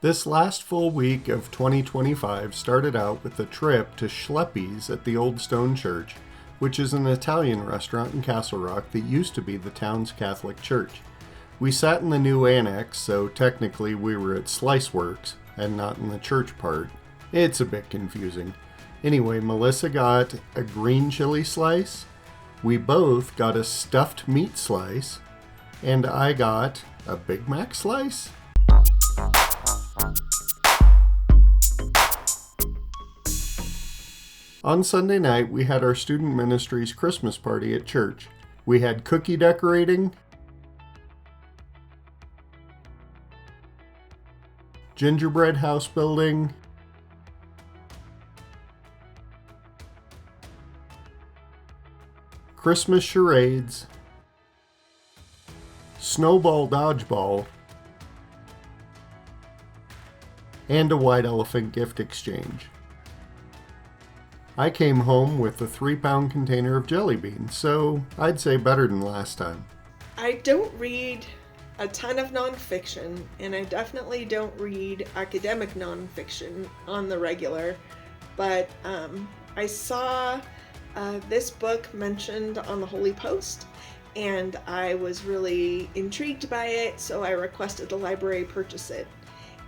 This last full week of 2025 started out with a trip to Scileppi's at the Old Stone Church, which is an Italian restaurant in Castle Rock that used to be the town's Catholic church. We sat in the new annex, so technically we were at SliceWorks and not in the church part. It's a bit confusing. Anyway, Melissa got a green chili slice, we both got a stuffed meat slice, and I got a Big Mac slice. On Sunday night, we had our student ministry's Christmas party at church. We had cookie decorating, gingerbread house building, Christmas charades, snowball dodgeball, and a white elephant gift exchange. I came home with a 3-pound container of jelly beans, so I'd say better than last time. I don't read a ton of nonfiction, and I definitely don't read academic nonfiction on the regular, but I saw this book mentioned on the Holy Post, and I was really intrigued by it, so I requested the library purchase it.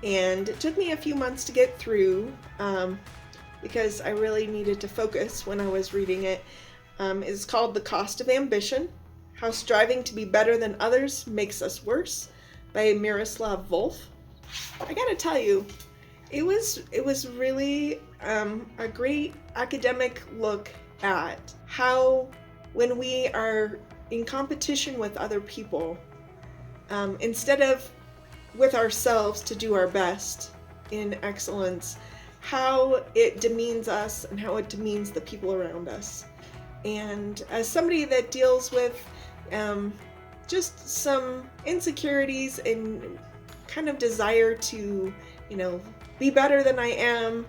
And it took me a few months to get through, because I really needed to focus when I was reading it. It's called The Cost of Ambition: How Striving to Be Better Than Others Makes Us Worse by Miroslav Volf. I gotta tell you, it was really a great academic look at how when we are in competition with other people, instead of with ourselves to do our best in excellence, how it demeans us and how it demeans the people around us. And as somebody that deals with just some insecurities and kind of desire to, be better than I am,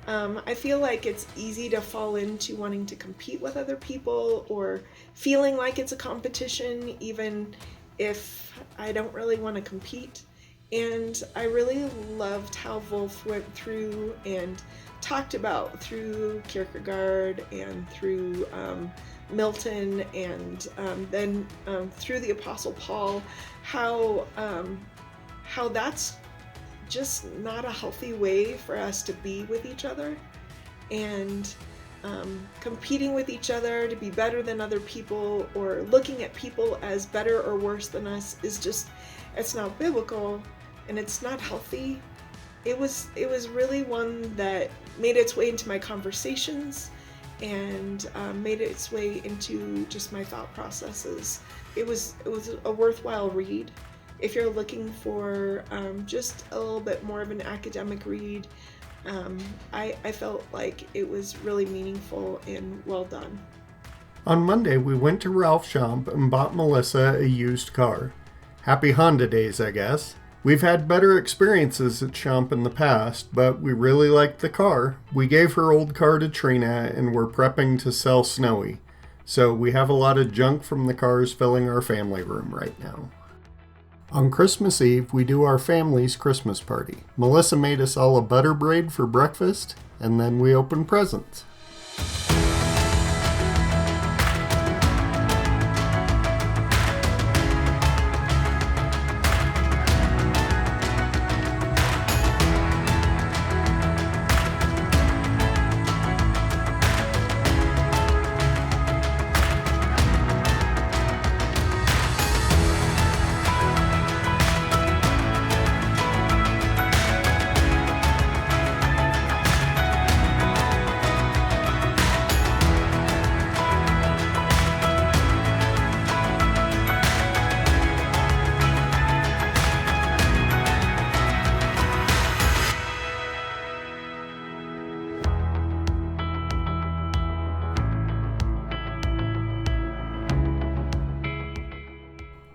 I feel like it's easy to fall into wanting to compete with other people or feeling like it's a competition, even if I don't really want to compete. And I really loved how Volf went through and talked about through Kierkegaard and through Milton and then through the Apostle Paul, how that's just not a healthy way for us to be with each other, and competing with each other to be better than other people or looking at people as better or worse than us is just, it's not biblical and it's not healthy. It was really one that made its way into my conversations and made its way into just my thought processes. It was a worthwhile read. If you're looking for just a little bit more of an academic read, I felt like it was really meaningful and well done. On Monday, we went to Ralph's shop and bought Melissa a used car. Happy Honda days, I guess. We've had better experiences at Champ in the past, but we really liked the car. We gave her old car to Trina and we're prepping to sell Snowy. So we have a lot of junk from the cars filling our family room right now. On Christmas Eve, we do our family's Christmas party. Melissa made us all a butter braid for breakfast, and then we open presents.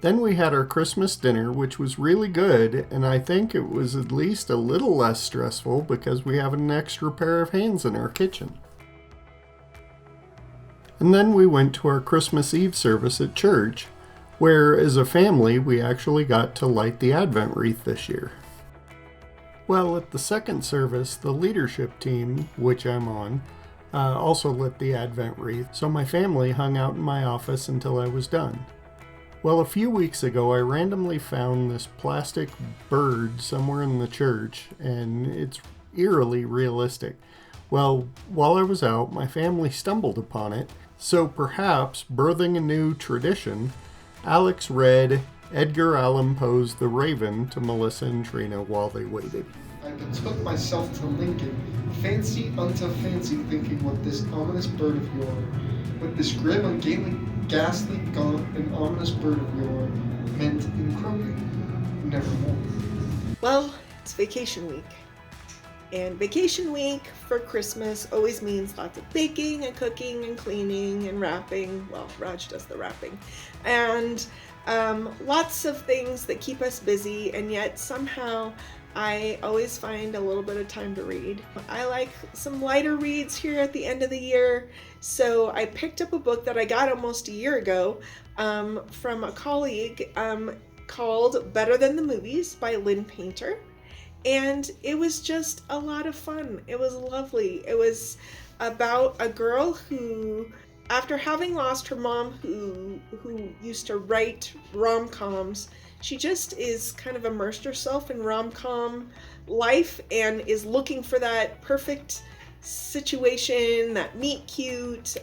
Then we had our Christmas dinner, which was really good, and I think it was at least a little less stressful because we have an extra pair of hands in our kitchen. And then we went to our Christmas Eve service at church, where as a family we actually got to light the Advent wreath this year. Well, at the second service, the leadership team, which I'm on, also lit the Advent wreath, so my family hung out in my office until I was done. Well, a few weeks ago, I randomly found this plastic bird somewhere in the church, and it's eerily realistic. Well, while I was out, my family stumbled upon it, so perhaps, birthing a new tradition, Alex read Edgar Allan Poe's The Raven to Melissa and Trina while they waited. I betook myself to Lincoln, fancy unto fancy thinking what this ominous bird of yore, what this grim, ungainly, ghastly, gaunt, and ominous bird of yore meant in croaking, nevermore. Well, it's vacation week. And vacation week for Christmas always means lots of baking and cooking and cleaning and wrapping. Well, Raj does the wrapping. And lots of things that keep us busy, and yet somehow I always find a little bit of time to read. I like some lighter reads here at the end of the year, so I picked up a book that I got almost a year ago from a colleague called Better Than the Movies by Lynn Painter. And it was just a lot of fun. It was lovely. It was about a girl who, after having lost her mom who used to write rom-coms, she just is kind of immersed herself in rom-com life and is looking for that perfect situation, that meet cute.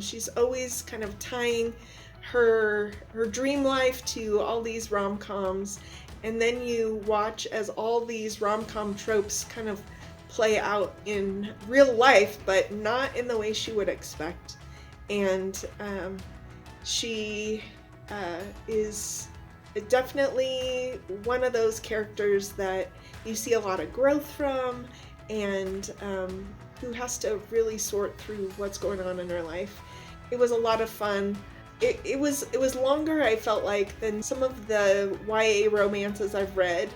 She's always kind of tying her dream life to all these rom-coms. And then you watch as all these rom-com tropes kind of play out in real life, but not in the way she would expect. And she is definitely one of those characters that you see a lot of growth from, and who has to really sort through what's going on in her life. It was a lot of fun. It was longer, I felt like, than some of the YA romances I've read,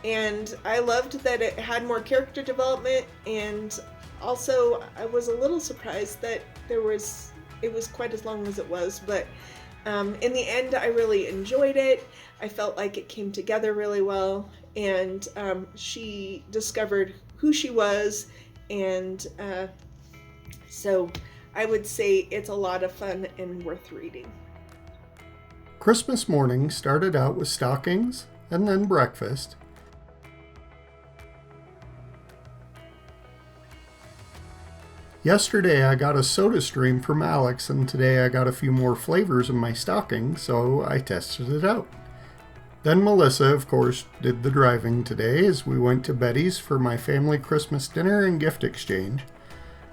and I loved that it had more character development, and also I was a little surprised that it was quite as long as it was, but in the end I really enjoyed it. I felt like it came together really well, and she discovered who she was, and so I would say it's a lot of fun and worth reading. Christmas morning started out with stockings and then breakfast. Yesterday I got a soda stream from Alex, and today I got a few more flavors in my stocking, so I tested it out. Then Melissa, of course, did the driving today as we went to Betty's for my family Christmas dinner and gift exchange.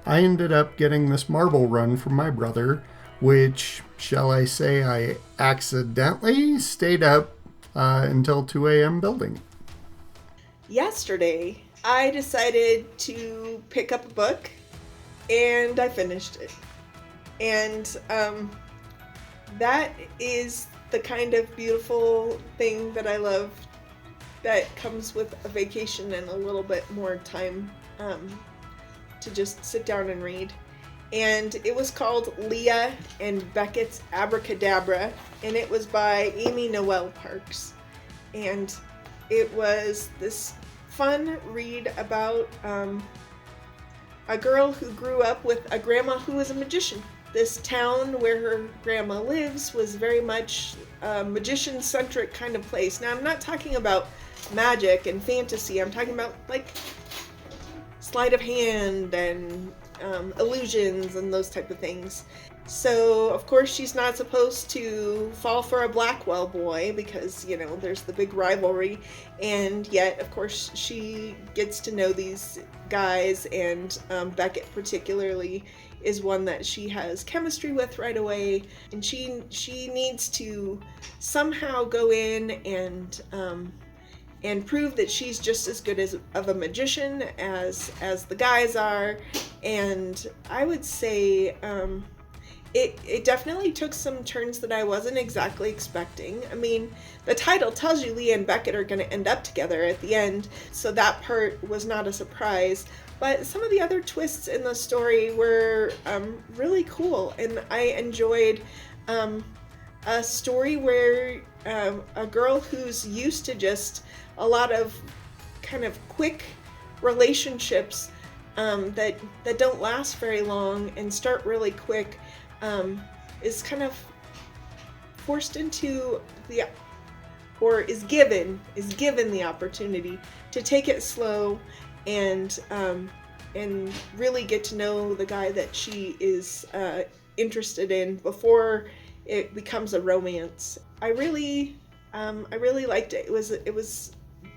I ended up getting this marble run from my brother, which, shall I say, I accidentally stayed up until 2 a.m. building. Yesterday, I decided to pick up a book, and I finished it. And that is the kind of beautiful thing that I love that comes with a vacation and a little bit more time to just sit down and read. And it was called Leah and Beckett's Abracadabra, and it was by Noelle Parks. And it was this fun read about a girl who grew up with a grandma who was a magician. This town where her grandma lives was very much a magician-centric kind of place. Now, I'm not talking about magic and fantasy. I'm talking about, like, sleight of hand and illusions and those type of things. So, of course, she's not supposed to fall for a Blackwell boy because, you know, there's the big rivalry. And yet, of course, she gets to know these guys, and Beckett particularly is one that she has chemistry with right away. And she needs to somehow go in and prove that she's just as good of a magician as the guys are. And I would say it definitely took some turns that I wasn't exactly expecting. I mean, the title tells you Leah and Beckett are going to end up together at the end, so that part was not a surprise. But some of the other twists in the story were really cool, and I enjoyed a story where a girl who's used to just a lot of kind of quick relationships that don't last very long and start really quick is kind of forced into is given the opportunity to take it slow and really get to know the guy that she is interested in before it becomes a romance. I really liked it. It was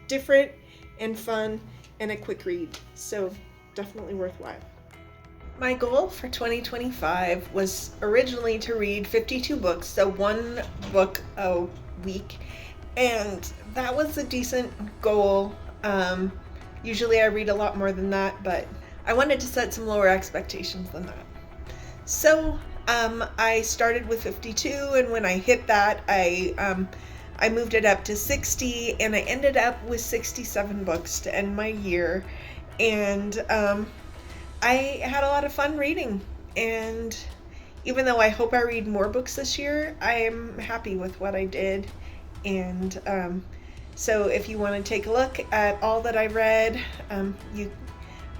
different and fun and a quick read, so definitely worthwhile. My goal for 2025 was originally to read 52 books, so 1 book a week, and that was a decent goal. Usually I read a lot more than that, but I wanted to set some lower expectations than that. So I started with 52, and when I hit that, I moved it up to 60, and I ended up with 67 books to end my year. And I had a lot of fun reading, and even though I hope I read more books this year, I am happy with what I did. And so if you want to take a look at all that I read, you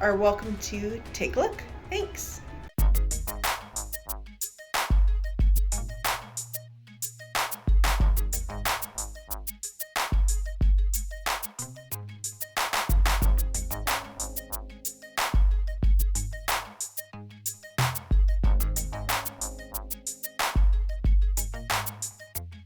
are welcome to take a look. Thanks.